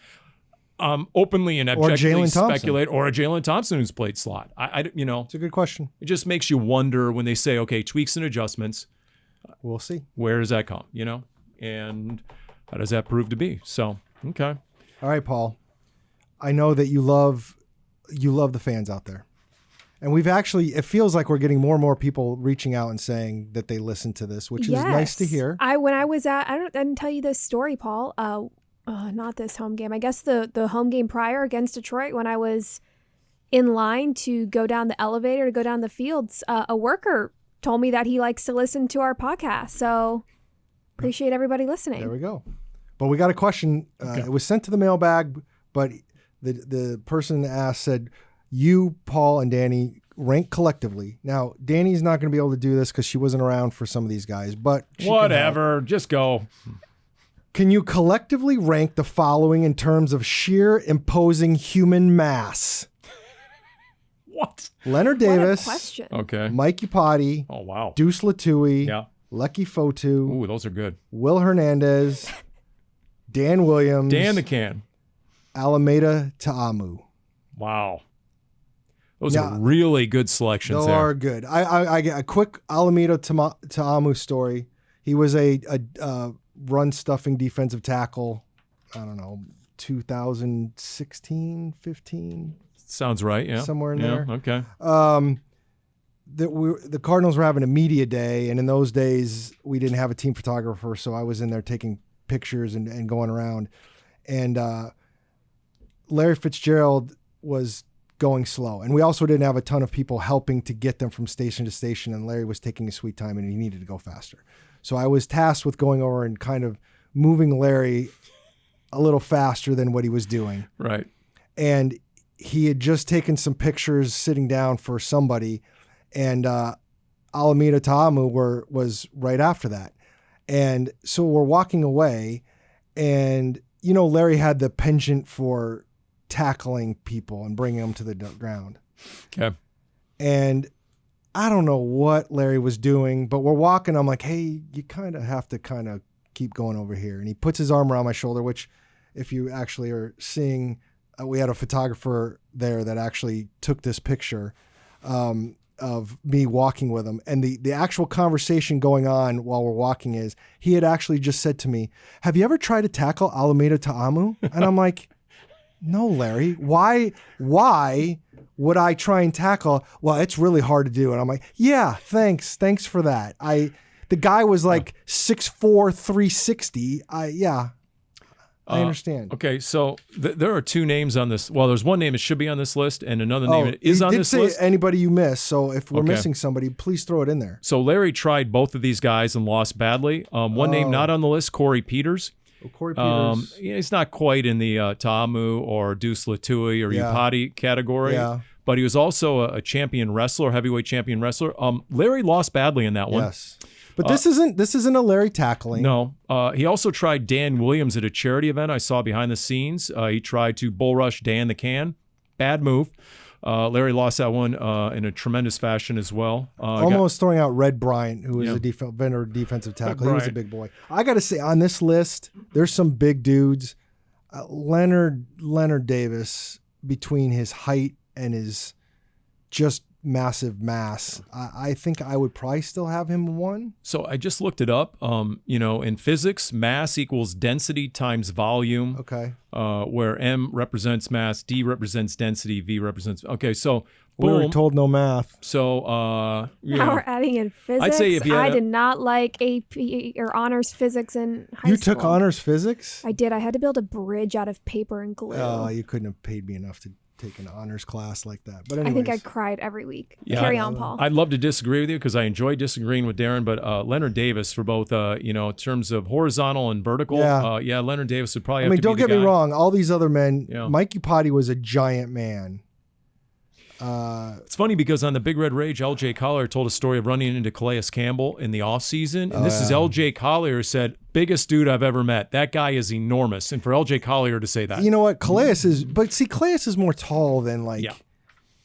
Openly and objectively speculate, or a Jalen Thompson who's played slot. It's a good question. It just makes you wonder when they say, okay, tweaks and adjustments. We'll see. Where does that come? And how does that prove to be? So, okay. All right, Paul. I know that you love the fans out there. And it feels like we're getting more and more people reaching out and saying that they listen to this, which is nice to hear. When I was at, I didn't tell you this story, Paul. Not this home game. I guess the home game prior against Detroit, when I was in line to go down the elevator to go down the fields, a worker told me that he likes to listen to our podcast. So appreciate everybody listening. There we go. But we got a question. Okay. It was sent to the mailbag, but the person asked said, you, Paul, and Dani rank collectively. Now, Dani's not going to be able to do this because she wasn't around for some of these guys, but whatever, just go. Can you collectively rank the following in terms of sheer imposing human mass? What? Leonard Davis. What a question. Okay. Mike Iupati. Oh, wow. Deuce Latui. Yeah. Lecky Fotu. Ooh, those are good. Will Hernandez. Dan Williams. Dan the Can. Alameda Ta'amu. Wow. Those are really good selections Those are good. I get a quick Alameda Ta'amu story. He was a run stuffing defensive tackle, I don't know, 2016, 15. Sounds right, yeah. Somewhere in there. Okay. The Cardinals were having a media day, and in those days, we didn't have a team photographer, so I was in there taking pictures and going around. And Larry Fitzgerald was going slow. And we also didn't have a ton of people helping to get them from station to station, and Larry was taking his sweet time, and he needed to go faster. So I was tasked with going over and kind of moving Larry a little faster than what he was doing. Right. And he had just taken some pictures sitting down for somebody, and Alameda Ta'amu was right after that. And so we're walking away, and, Larry had the penchant for tackling people and bringing them to the ground. Okay. And I don't know what Larry was doing, but we're walking. I'm like, hey, you kind of have to keep going over here. And he puts his arm around my shoulder, which if you actually are seeing, we had a photographer there that actually took this picture of me walking with him. And the actual conversation going on while we're walking is he had actually just said to me, have you ever tried to tackle Alameda Ta'amu? And I'm like, no, Larry, why would I try and tackle? Well, it's really hard to do. And I'm like, yeah, thanks for that. The guy was like 6'4", 360. I understand. Okay, so there are 2 names on this. Well, there's one name that should be on this list, and another name that is on this list. Anybody you miss. So if we're missing somebody, please throw it in there. So Larry tried both of these guys and lost badly. One name not on the list, Corey Peters. Corey Peters. He's not quite in the Ta'amu or Deuce Latui or Iupati category. Yeah. but he was also a champion wrestler, heavyweight champion wrestler. Larry lost badly in that one. Yes. But this isn't a Larry tackling. No. He also tried Dan Williams at a charity event I saw behind the scenes. He tried to bull rush Dan the Can. Bad move. Larry lost that one in a tremendous fashion as well. Almost throwing out Red Bryant, who is a defensive tackle. He was a big boy. I got to say, on this list, there's some big dudes. Leonard Davis, between his height and his just massive mass, I think I would probably still have him 1. So I just looked it up. In physics, mass equals density times volume. Okay. Where M represents mass, D represents density, V represents. Okay, so We were boom. told no math. So Now we're adding in physics. I'd say if you had I did not like AP or honors physics in high school. You took honors physics? I did. I had to build a bridge out of paper and glue. Oh, you couldn't have paid me enough to take an honors class like that. But anyways. I think I cried every week. Yeah, Carry on, Paul. I'd love to disagree with you because I enjoy disagreeing with Darren, but Leonard Davis for both, in terms of horizontal and vertical. Yeah. Leonard Davis would probably have to be don't the get me guy. wrong. All these other men, Yeah. Mike Upati was a giant man. It's funny because on the Big Red Rage, L.J. Collier told a story of running into Calais Campbell in the offseason. And this is L.J. Collier said, biggest dude I've ever met. That guy is enormous. And for L.J. Collier to say that. You know what? Calais is more tall than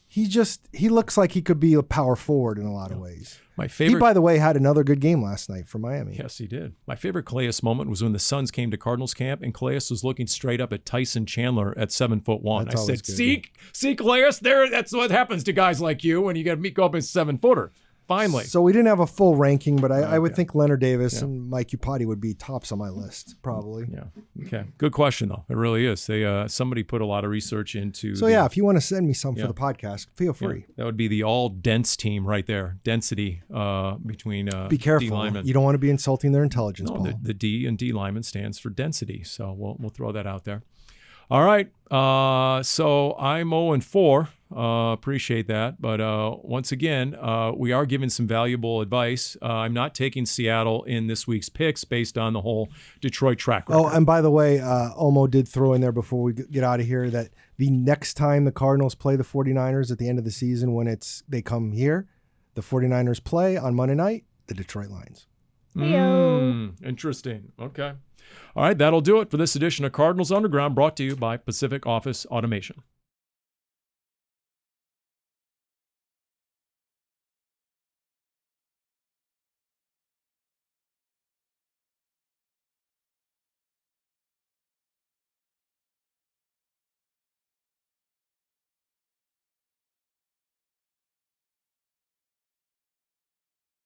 he looks like he could be a power forward in a lot of ways. My favorite. He, by the way, had another good game last night for Miami. Yes, he did. My favorite Calais moment was when the Suns came to Cardinals camp and Calais was looking straight up at Tyson Chandler at 7'1". That's I always said, good, see, Calais, there. That's what happens to guys like you when you go up as a 7-footer. Finally. So we didn't have a full ranking, but I would think Leonard Davis and Mike Upati would be tops on my list, probably. Yeah. Okay. Good question, though. It really is. They somebody put a lot of research into. So if you want to send me some for the podcast, feel free. That would be the all dense team right there. Density between Be careful. D linemen. You don't want to be insulting their intelligence, No, Paul. the D and D lineman stands for density. So we'll throw that out there. All right. So I'm 0-4. Appreciate that. But once again, we are giving some valuable advice. I'm not taking Seattle in this week's picks based on the whole Detroit track record. Oh, and by the way, Omo did throw in there before we get out of here that the next time the Cardinals play the 49ers at the end of the season when they come here, the 49ers play on Monday night, the Detroit Lions. Interesting. Okay. All right, that'll do it for this edition of Cardinals Underground, brought to you by Pacific Office Automation.